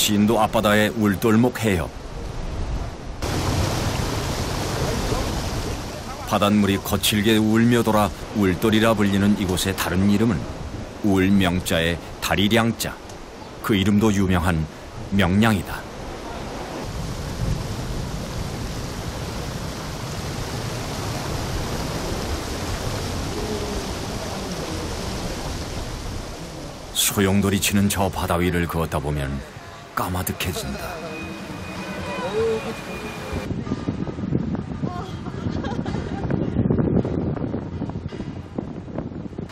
진도 앞바다의 울돌목 해협. 바닷물이 거칠게 울며 돌아 울돌이라 불리는 이곳의 다른 이름은 울명자의 다리량자. 그 이름도 유명한 명량이다. 소용돌이 치는 저 바다 위를 걷다 보면 까마득해진다.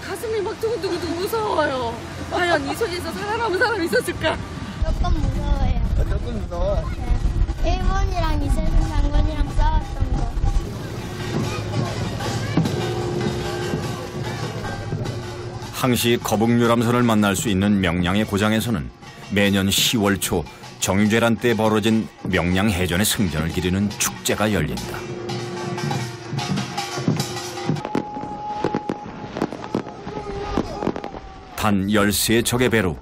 가슴이 막 두근두근 무서워요. 과연 이 속에서 살아남은 사람이 있었을까? 조금 무서워요. 조금 무서워. 네. 일본이랑 이세준 장군이랑 싸웠던 거. 항시 거북유람선을 만날 수 있는 명량의 고장에서는 매년 10월 초 정유재란 때 벌어진 명량해전의 승전을 기리는 축제가 열린다. 단 13척의 배로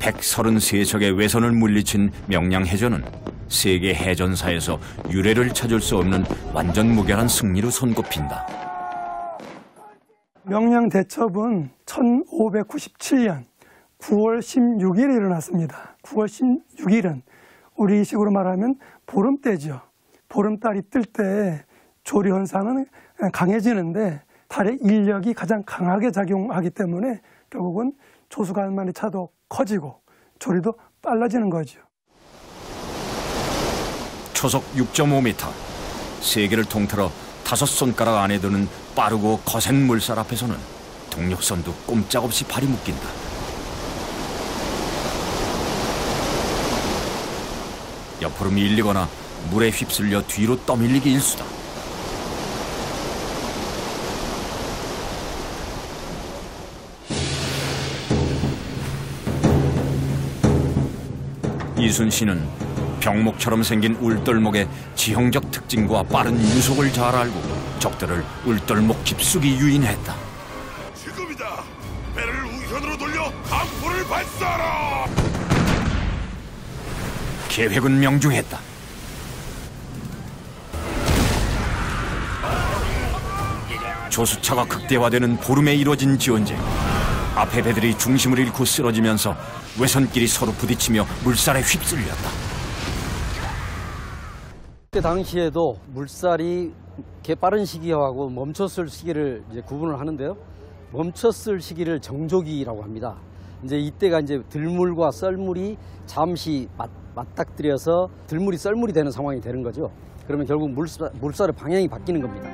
133척의 외선을 물리친 명량해전은 세계 해전사에서 유례를 찾을 수 없는 완전 무결한 승리로 손꼽힌다. 명량대첩은 1597년 9월 16일에 일어났습니다. 9월 16일은 우리식으로 말하면 보름때죠. 보름달이 뜰 때 조리현상은 강해지는데 달의 인력이 가장 강하게 작용하기 때문에 결국은 조수간만의 차도 커지고 조리도 빨라지는 거죠. 초속 6.5m, 세계를 통틀어 5손가락 안에 드는 빠르고 거센 물살 앞에서는 동력선도 꼼짝없이 발이 묶인다. 옆으로 밀리거나 물에 휩쓸려 뒤로 떠밀리기 일수다. 이순신은 병목처럼 생긴 울돌목의 지형적 특징과 빠른 유속을 잘 알고 적들을 울돌목 깊숙이 유인했다. 지금이다. 배를 우편으로 돌려 강포를 발사하라. 계획은 명중했다. 조수차가 극대화되는 보름에 이루어진 지원제. 앞에 배들이 중심을 잃고 쓰러지면서 외선끼리 서로 부딪히며 물살에 휩쓸렸다. 그때 당시에도 물살이 빠른 시기하고 멈췄을 시기를 이제 구분을 하는데요. 멈췄을 시기를 정조기라고 합니다. 이제 이때가 이제 들물과 썰물이 잠시 맞닥뜨려서 들물이 썰물이 되는 상황이 되는 거죠. 그러면 결국 물살의 방향이 바뀌는 겁니다.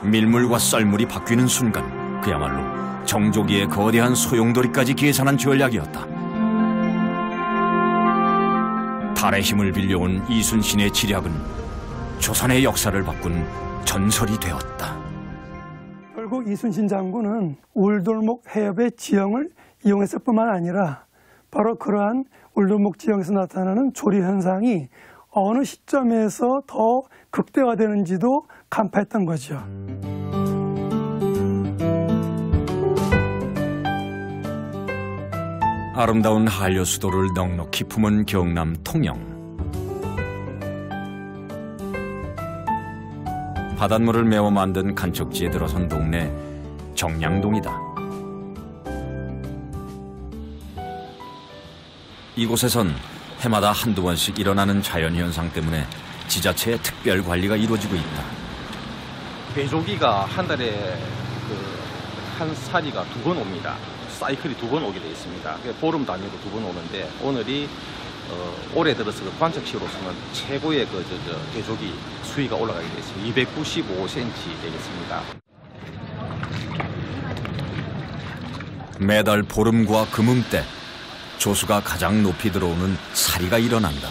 밀물과 썰물이 바뀌는 순간 그야말로 정조기의 거대한 소용돌이까지 계산한 전략이었다. 달의 힘을 빌려온 이순신의 지략은 조선의 역사를 바꾼 전설이 되었다. 결국 이순신 장군은 울돌목 해협의 지형을 이용했을 뿐만 아니라 바로 그러한 울돌목 지형에서 나타나는 조리 현상이 어느 시점에서 더 극대화되는지도 간파했던 거죠. 아름다운 한려 수도를 넉넉히 품은 경남 통영. 바닷물을 메워 만든 간척지에 들어선 동네 정량동이다. 이곳에선 해마다 한두 번씩 일어나는 자연현상 때문에 지자체의 특별 관리가 이루어지고 있다. 배조기가 한 달에 한 사리가 2번 옵니다. 사이클이 2번 오게 되어 있습니다. 보름 단위로 2번 오는데 오늘이 올해 들어서 관측시로서는 최고의 배조기 수위가 올라가게 되어 있습니다. 295cm 되겠습니다. 매달 보름과 금음 때 조수가 가장 높이 들어오는 사리가 일어난다.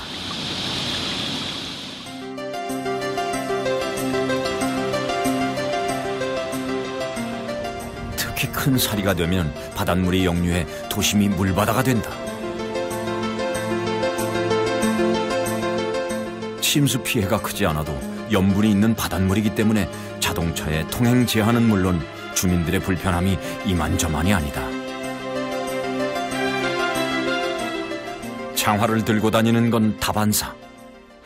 특히 큰 사리가 되면 바닷물이 역류해 도심이 물바다가 된다. 침수 피해가 크지 않아도 염분이 있는 바닷물이기 때문에 자동차의 통행 제한은 물론 주민들의 불편함이 이만저만이 아니다. 창화를 들고 다니는 건 다반사.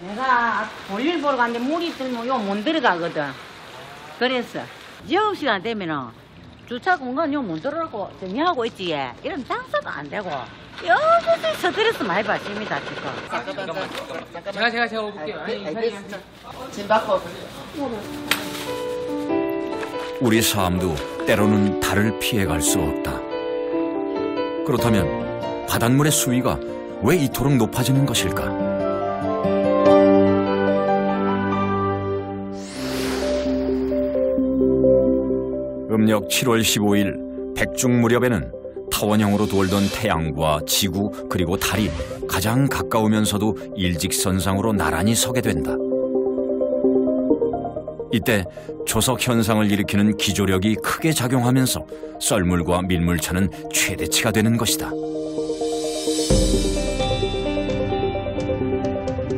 내가 볼일 보러 갔는데 물이 들면 요 못 들어가거든. 그래서 영업시간 되면은 주차 공간 요 못 들어가고 정리하고 있지. 이런 장사도 안 되고 여기서 스트레스 많이 받습니다 지금. 제가 올게요. 우리 삶도 때로는 달을 피해갈 수 없다. 그렇다면 바닷물의 수위가 왜 이토록 높아지는 것일까? 음력 7월 15일 백중 무렵에는 타원형으로 돌던 태양과 지구 그리고 달이 가장 가까우면서도 일직선상으로 나란히 서게 된다. 이때 조석 현상을 일으키는 기조력이 크게 작용하면서 썰물과 밀물차는 최대치가 되는 것이다.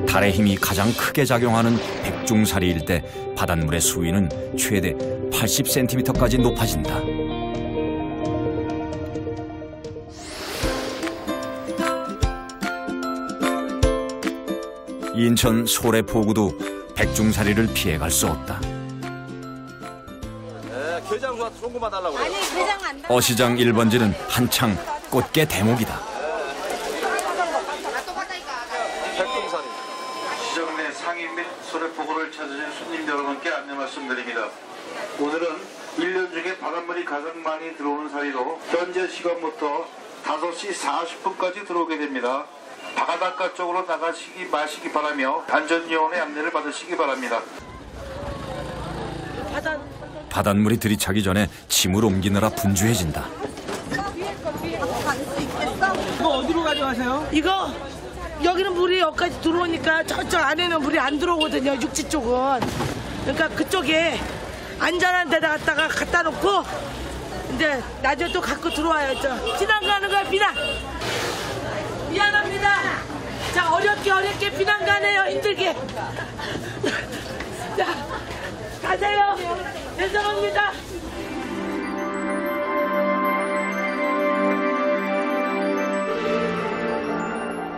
달의 힘이 가장 크게 작용하는 백중사리일 때 바닷물의 수위는 최대 80cm까지 높아진다. 인천 소래포구도 백중사리를 피해갈 수 없다. 게장수한테 송구만 달라고 그래. 아니, 게장 안 다. 어시장 1번지는 한창 꽃게 대목이다. 백중사리. 시장 내 상인 및 소래포구를 찾으신 손님 여러분께 안내 말씀드립니다. 오늘은 1년 중에 바닷물이 가장 많이 들어오는 사이로 현재 시간부터 5시 40분까지 들어오게 됩니다. 바닷가 쪽으로 나가시기 마시기 바라며 안전요원의 안내를 받으시기 바랍니다. 바닷물이 들이차기 전에 짐을 옮기느라 분주해진다. 이거 어디로 가져가세요? 이거 여기는 물이 여기까지 들어오니까 저쪽 안에는 물이 안 들어오거든요. 육지 쪽은. 그러니까 그쪽에 안전한 데다 갖다 놓고 이제 나중에 또 갖고 들어와요. 비난 가는 거야, 비난. 미안합니다. 자, 어렵게 비난 가네요. 힘들게. 자, 가세요. 죄송합니다.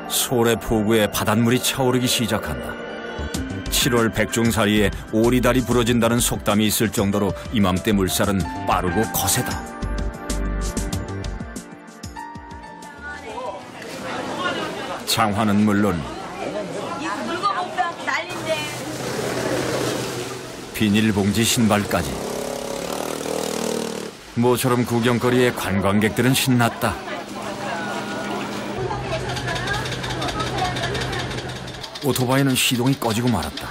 소래포구에 바닷물이 차오르기 시작한다. 7월 백중사리에 오리다리 부러진다는 속담이 있을 정도로 이맘때 물살은 빠르고 거세다. 장화는 물론 비닐봉지 신발까지 모처럼 구경거리에 관광객들은 신났다. 오토바이는 시동이 꺼지고 말았다.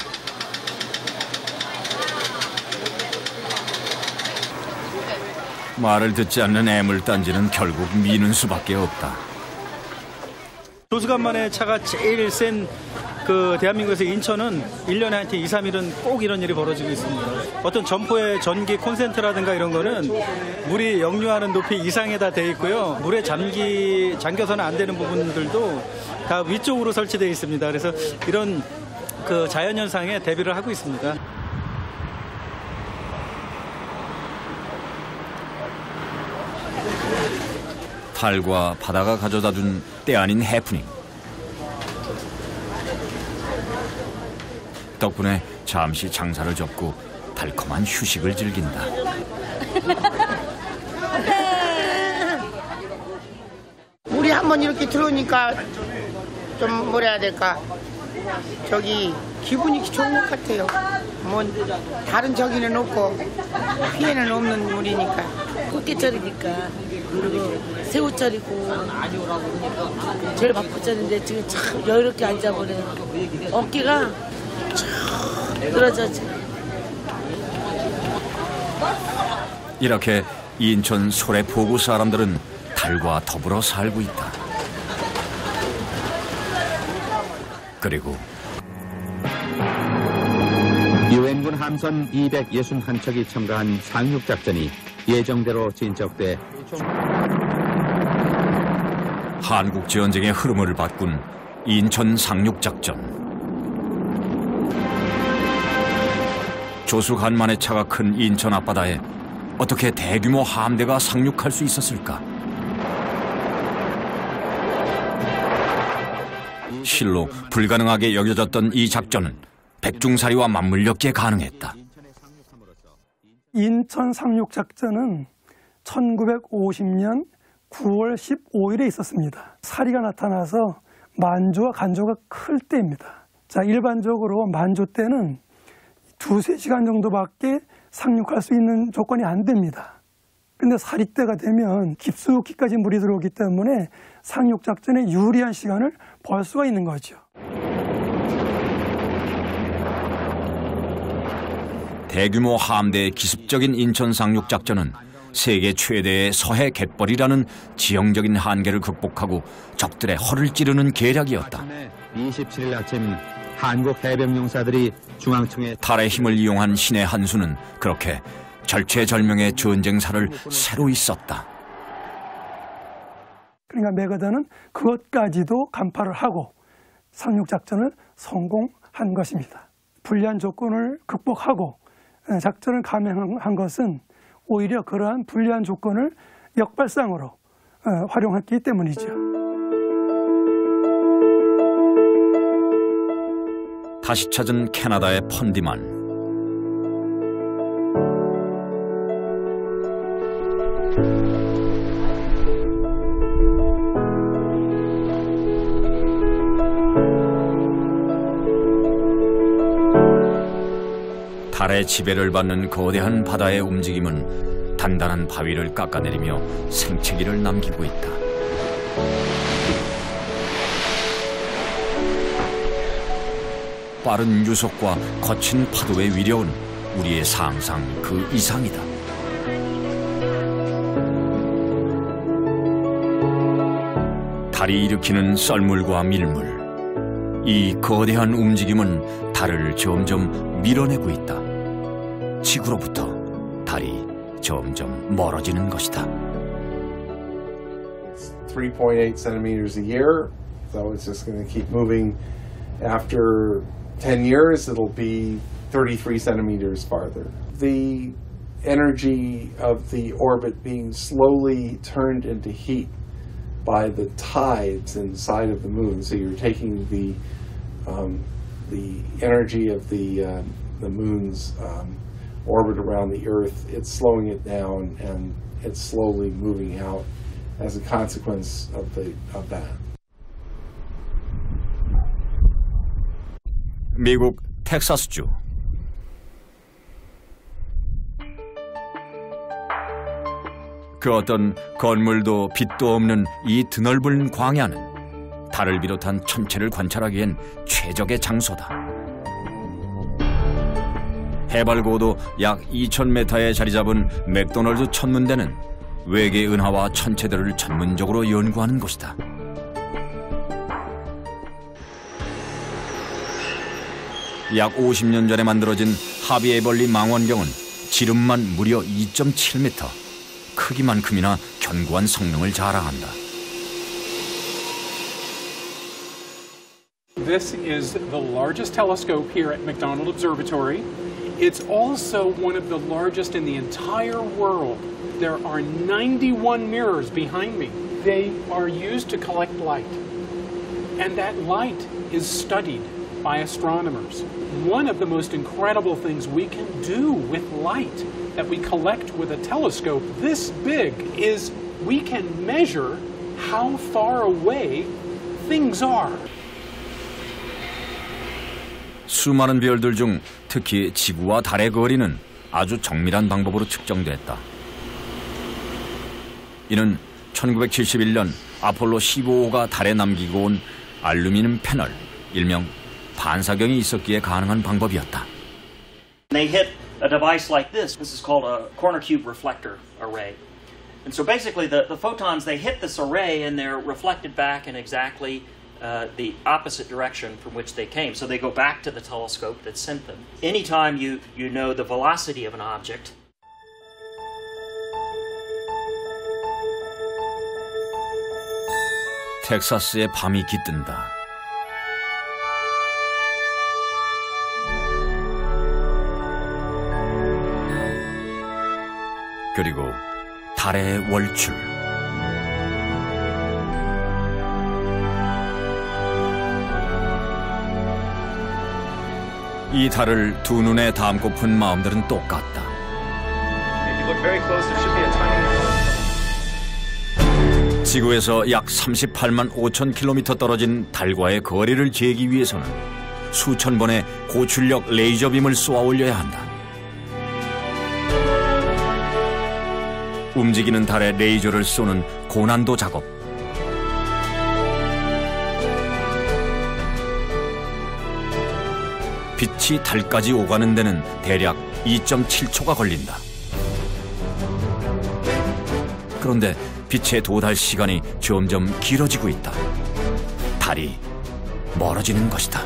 말을 듣지 않는 애물단지는 결국 미는 수밖에 없다. 조수간만에 차가 제일 센 대한민국에서 인천은 1년에 한 2, 3일은 꼭 이런 일이 벌어지고 있습니다. 어떤 점포의 전기 콘센트라든가 이런 거는 물이 역류하는 높이 이상에다 돼 있고요. 물에 잠겨서는 안 되는 부분들도 다 위쪽으로 설치되어 있습니다. 그래서 이런 자연현상에 대비를 하고 있습니다. 달과 바다가 가져다준 때 아닌 해프닝. 덕분에 잠시 장사를 접고 달콤한 휴식을 즐긴다. 물이 한번 이렇게 들어오니까 좀 뭐라 해야 될까, 기분이 좋은 것 같아요. 뭐 다른 저기는 없고 피해는 없는 물이니까. 꽃게철이니까, 그리고 새우철이고 제일 바쁘절인데 지금 참 여유롭게 앉아보네요. 어깨가 쭉 늘어져지. 이렇게 인천 소래포구 사람들은 달과 더불어 살고 있다. 그리고 유엔군 함선 261척이 첨가한 상륙작전이 예정대로 진척돼 한국전쟁의 흐름을 바꾼 인천 상륙작전. 조수 간만의 차가 큰 인천 앞바다에 어떻게 대규모 함대가 상륙할 수 있었을까? 실로 불가능하게 여겨졌던 이 작전은 백중사리와 맞물렸기에 가능했다. 인천 상륙작전은 1950년 9월 15일에 있었습니다. 사리가 나타나서 만조와 간조가 클 때입니다. 자, 일반적으로 만조 때는 2-3시간 정도밖에 상륙할 수 있는 조건이 안 됩니다. 근데 사리 때가 되면 깊숙이까지 물이 들어오기 때문에 상륙작전에 유리한 시간을 벌 수가 있는 거죠. 대규모 함대의 기습적인 인천 상륙작전은 세계 최대의 서해 갯벌이라는 지형적인 한계를 극복하고 적들의 허를 찌르는 계략이었다. 27일 아침 한국 해병용사들이 중앙청에 달의 힘을 이용한 신의 한 수는 그렇게 절체절명의 전쟁사를 새로이 썼다. 그러니까 메가더는 그것까지도 간파를 하고 상륙작전을 성공한 것입니다. 불리한 조건을 극복하고 작전을 감행한 것은 오히려 그러한 불리한 조건을 역발상으로 활용했기 때문이죠. 다시 찾은 캐나다의 펀디만. 달의 지배를 받는 거대한 바다의 움직임은 단단한 바위를 깎아내리며 생채기를 남기고 있다. 빠른 유속과 거친 파도의 위력은 우리의 상상 그 이상이다. 달이 일으키는 썰물과 밀물, 이 거대한 움직임은 달을 점점 밀어내고 있다. 지구로부터 달이 점점 멀어지는 것이다. 3.8 centimeters a year, so it's just going to keep moving. After 10 years, it'll be 33 centimeters farther. The energy of the orbit being slowly turned into heat by the tides inside of the moon. So you're taking the energy of the moon's orbit around the Earth, it's slowing it down, and it's slowly moving out as a consequence of that. 미국 텍사스주. 그 어떤 건물도 빛도 없는 이 드넓은 광야는 달을 비롯한 천체를 관찰하기엔 최적의 장소다. 해발 고도 약 2,000m에 자리 잡은 맥도널드 천문대는 외계 은하와 천체들을 전문적으로 연구하는 곳이다. 약 50년 전에 만들어진 하비 에벌리 망원경은 지름만 무려 2.7m, 크기만큼이나 견고한 성능을 자랑한다. This is the largest telescope here at McDonald Observatory. It's also one of the largest in the entire world. There are 91 mirrors behind me. They are used to collect light. And that light is studied by astronomers. One of the most incredible things we can do with light that we collect with a telescope this big is we can measure how far away things are. 수많은 별들 중 특히 지구와 달의 거리는 아주 정밀한 방법으로 측정됐다. 이는 1971년 아폴로 15호가 달에 남기고 온 알루미늄 패널, 일명 반사경이 있었기에 가능한 방법이었다. They hit a device like this. This is called a corner cube reflector array. And so basically the photons, they hit this array and they're reflected back in exactly the opposite direction from which they came. So they go back to the telescope that sent them. Anytime you know the velocity of an object, 텍사스의 밤이 깃든다. 그리고 달의 월출. 이 달을 두 눈에 담고픈 마음들은 똑같다. 지구에서 약 38만 5천 킬로미터 떨어진 달과의 거리를 재기 위해서는 수천 번의 고출력 레이저빔을 쏘아 올려야 한다. 움직이는 달에 레이저를 쏘는 고난도 작업. 빛이 달까지 오가는 데는 대략 2.7초가 걸린다. 그런데 빛에 도달 시간이 점점 길어지고 있다. 달이 멀어지는 것이다.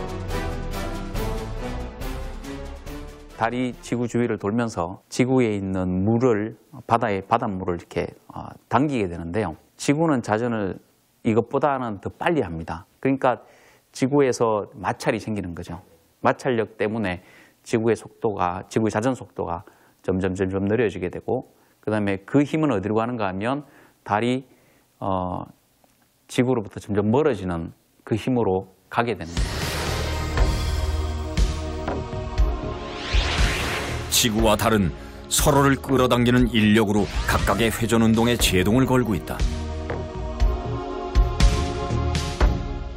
달이 지구 주위를 돌면서 지구에 있는 물을 바닷물을 이렇게 당기게 되는데요. 지구는 자전을 이것보다는 더 빨리 합니다. 그러니까 지구에서 마찰이 생기는 거죠. 마찰력 때문에 지구의 자전 속도가 점점 느려지게 되고, 그다음에 그 힘은 어디로 가는가 하면 달이 지구로부터 점점 멀어지는 그 힘으로 가게 됩니다. 지구와 달은 서로를 끌어당기는 인력으로 각각의 회전운동에 제동을 걸고 있다.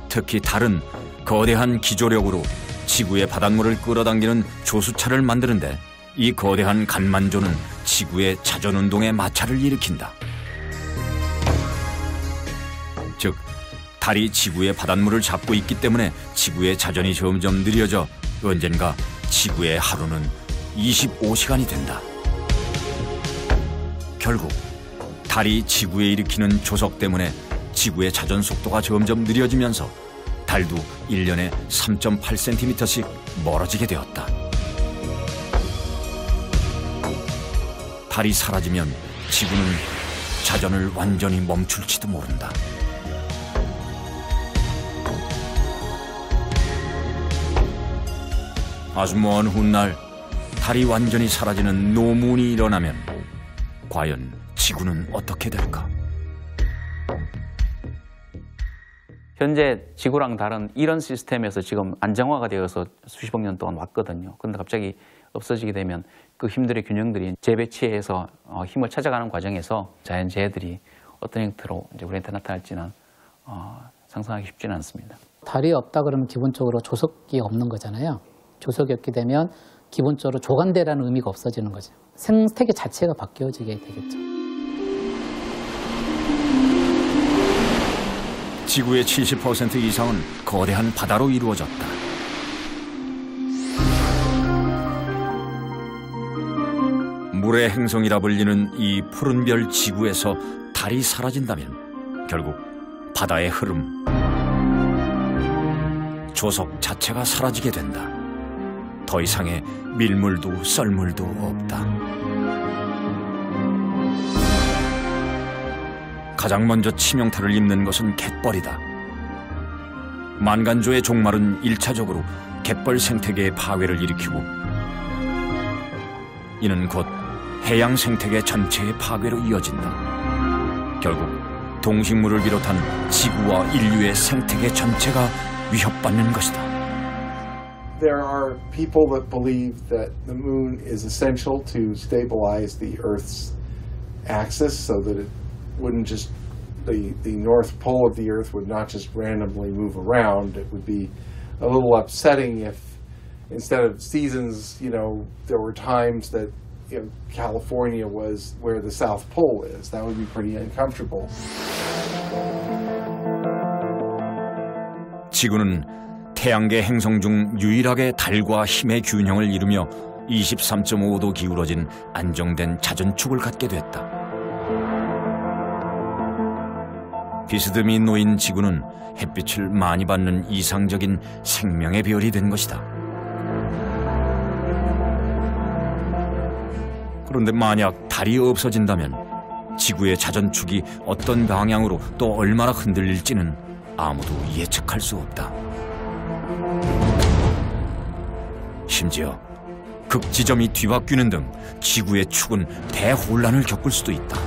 특히 달은 거대한 기조력으로 지구의 바닷물을 끌어당기는 조수차를 만드는데, 이 거대한 간만조는 지구의 자전운동에 마찰을 일으킨다. 즉, 달이 지구의 바닷물을 잡고 있기 때문에 지구의 자전이 점점 느려져 언젠가 지구의 하루는 25시간이 된다. 결국 달이 지구에 일으키는 조석 때문에 지구의 자전 속도가 점점 느려지면서 달도 1년에 3.8cm씩 멀어지게 되었다. 달이 사라지면 지구는 자전을 완전히 멈출지도 모른다. 아주 먼 훗날 달이 완전히 사라지는 노문이 일어나면 과연 지구는 어떻게 될까? 현재 지구랑 달은 이런 시스템에서 지금 안정화가 되어서 수십억 년 동안 왔거든요. 그런데 갑자기 없어지게 되면 그 힘들의 균형들이 재배치해서 힘을 찾아가는 과정에서 자연재해들이 어떤 형태로 이제 우리한테 나타날지는 상상하기 쉽지는 않습니다. 달이 없다 그러면 기본적으로 조석이 없는 거잖아요. 조석이 없게 되면 기본적으로 조간대라는 의미가 없어지는 거죠. 생태계 자체가 바뀌어지게 되겠죠. 지구의 70% 이상은 거대한 바다로 이루어졌다. 물의 행성이라 불리는 이 푸른 별 지구에서 달이 사라진다면 결국 바다의 흐름, 조석 자체가 사라지게 된다. 더 이상의 밀물도 썰물도 없다. 가장 먼저 치명타를 입는 것은 갯벌이다. 만간조의 종말은 1차적으로 갯벌 생태계의 파괴를 일으키고, 이는 곧 해양 생태계 전체의 파괴로 이어진다. 결국 동식물을 비롯한 지구와 인류의 생태계 전체가 위협받는 것이다. There are people that believe that the moon is essential to stabilize the Earth's axis so that it wouldn't just, the North Pole of the Earth would not just randomly move around. It would be a little upsetting if instead of seasons, there were times that California was where the South Pole is. That would be pretty uncomfortable. 지구는 태양계 행성 중 유일하게 달과 힘의 균형을 이루며 23.5도 기울어진 안정된 자전축을 갖게 됐다. 비스듬히 놓인 지구는 햇빛을 많이 받는 이상적인 생명의 별이 된 것이다. 그런데 만약 달이 없어진다면 지구의 자전축이 어떤 방향으로 또 얼마나 흔들릴지는 아무도 예측할 수 없다. 심지어 극지점이 뒤바뀌는 등 지구의 축은 대혼란을 겪을 수도 있다.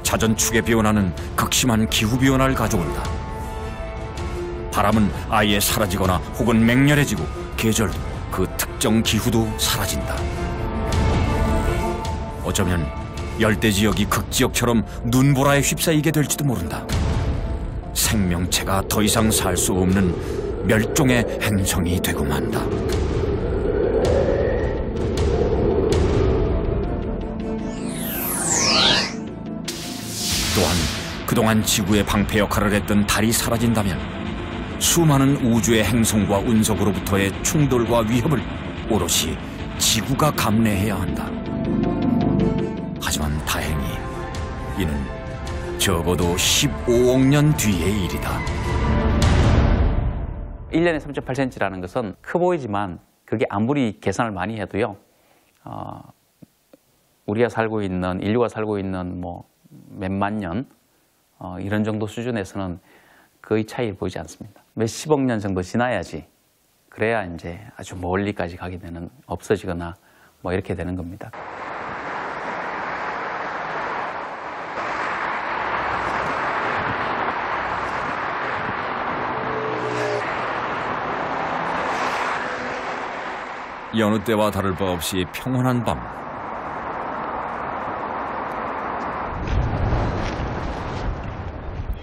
자전축에 변하는 극심한 기후변화를 가져온다. 바람은 아예 사라지거나 혹은 맹렬해지고 계절도 그 특정 기후도 사라진다. 어쩌면 열대지역이 극지역처럼 눈보라에 휩싸이게 될지도 모른다. 생명체가 더 이상 살 수 없는 멸종의 행성이 되고 만다. 또한 그동안 지구의 방패 역할을 했던 달이 사라진다면 수많은 우주의 행성과 운석으로부터의 충돌과 위협을 오롯이 지구가 감내해야 한다. 하지만 다행히 이는 적어도 15억 년 뒤의 일이다. 1년에 3.8cm라는 것은 커 보이지만 그게 아무리 계산을 많이 해도요, 우리가 살고 있는, 인류가 살고 있는 뭐 몇만 년, 이런 정도 수준에서는 거의 차이를 보이지 않습니다. 몇십억 년 정도 지나야지, 그래야 이제 아주 멀리까지 가게 되는, 없어지거나 뭐 이렇게 되는 겁니다. 여느 때와 다를 바 없이 평온한 밤.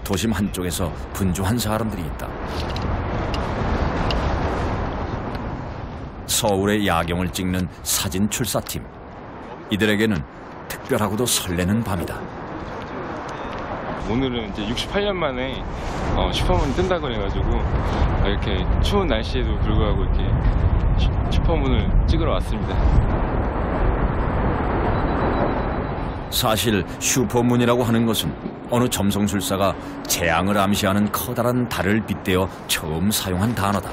도심 한쪽에서 분주한 사람들이 있다. 서울의 야경을 찍는 사진 출사팀. 이들에게는 특별하고도 설레는 밤이다. 오늘은 이제 68년 만에 슈퍼문이 뜬다고 그래가지고 이렇게 추운 날씨에도 불구하고 이렇게 슈퍼문을 찍으러 왔습니다. 사실 슈퍼문이라고 하는 것은 어느 점성술사가 재앙을 암시하는 커다란 달을 빗대어 처음 사용한 단어다.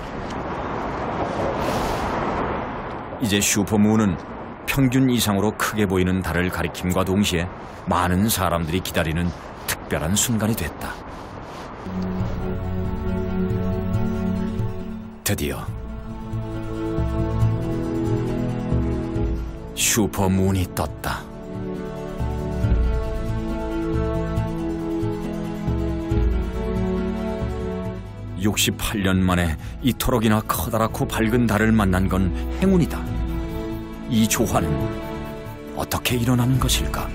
이제 슈퍼문은 평균 이상으로 크게 보이는 달을 가리킴과 동시에 많은 사람들이 기다리는 특별한 순간이 됐다. 드디어 슈퍼문이 떴다. (68년) 만에 이토록이나 커다랗고 밝은 달을 만난 건 행운이다. 이 조화는 어떻게 일어나는 것일까?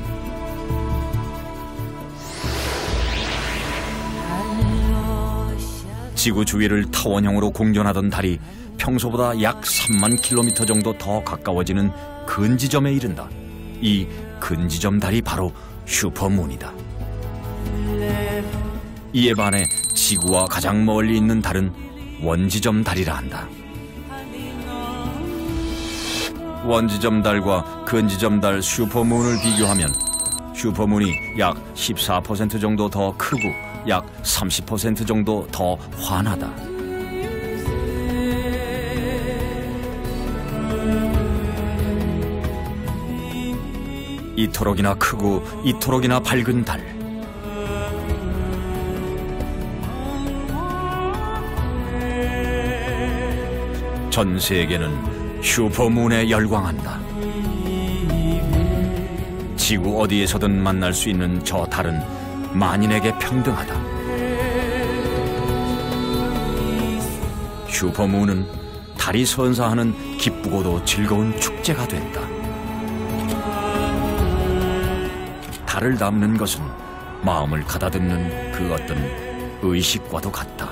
지구 주위를 타원형으로 공전하던 달이 평소보다 약 3만 킬로미터 정도 더 가까워지는 근지점에 이른다. 이 근지점 달이 바로 슈퍼문이다. 이에 반해 지구와 가장 멀리 있는 달은 원지점 달이라 한다. 원지점 달과 근지점 달 슈퍼문을 비교하면 슈퍼문이 약 14% 정도 더 크고 약 30% 정도 더 환하다. 이토록이나 크고 이토록이나 밝은 달. 전 세계는 슈퍼문에 열광한다. 지구 어디에서든 만날 수 있는 저 달은 만인에게 평등하다. 슈퍼문은 달이 선사하는 기쁘고도 즐거운 축제가 됐다. 달을 담는 것은 마음을 가다듬는 그 어떤 의식과도 같다.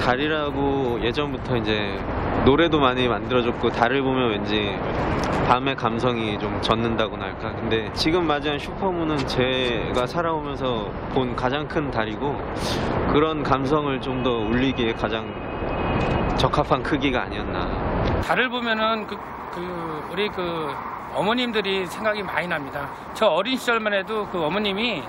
달이라고 예전부터 이제 노래도 많이 만들어줬고 달을 보면 왠지 밤의 감성이 좀 젖는다고나 할까. 근데 지금 맞이한 슈퍼문은 제가 살아오면서 본 가장 큰 달이고 그런 감성을 좀 더 울리기에 가장 적합한 크기가 아니었나. 달을 보면은 우리 어머님들이 생각이 많이 납니다. 저 어린 시절만 해도 그 어머님이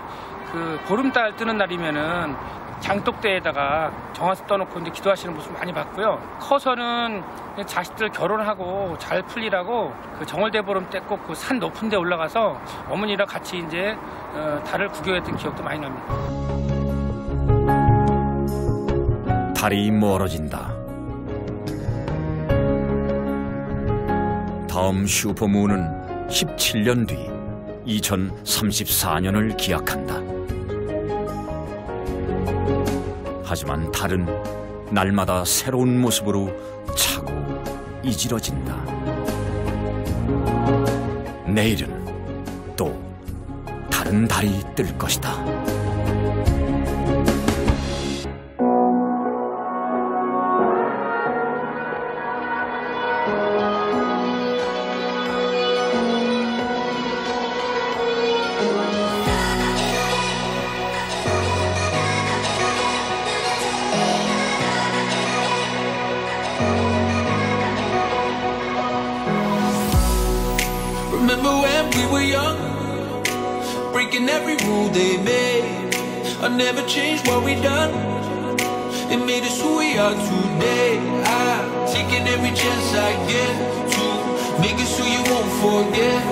보름달 뜨는 날이면은 장독대에다가 정화수 떠놓고 이제 기도하시는 모습 많이 봤고요. 커서는 자식들 결혼하고 잘 풀리라고 그 정월대보름 때 꼭 그 산 높은 데 올라가서 어머니랑 같이 이제 달을 구경했던 기억도 많이 납니다. 달이 멀어진다. 다음 슈퍼문은 17년 뒤 2034년을 기약한다. 하지만 달은 날마다 새로운 모습으로 차고 이지러진다. 내일은 또 다른 달이 뜰 것이다. Remember when we were young, breaking every rule they made. I never changed what we done. It made us who we are today. I'm taking every chance I get to make it so you won't forget.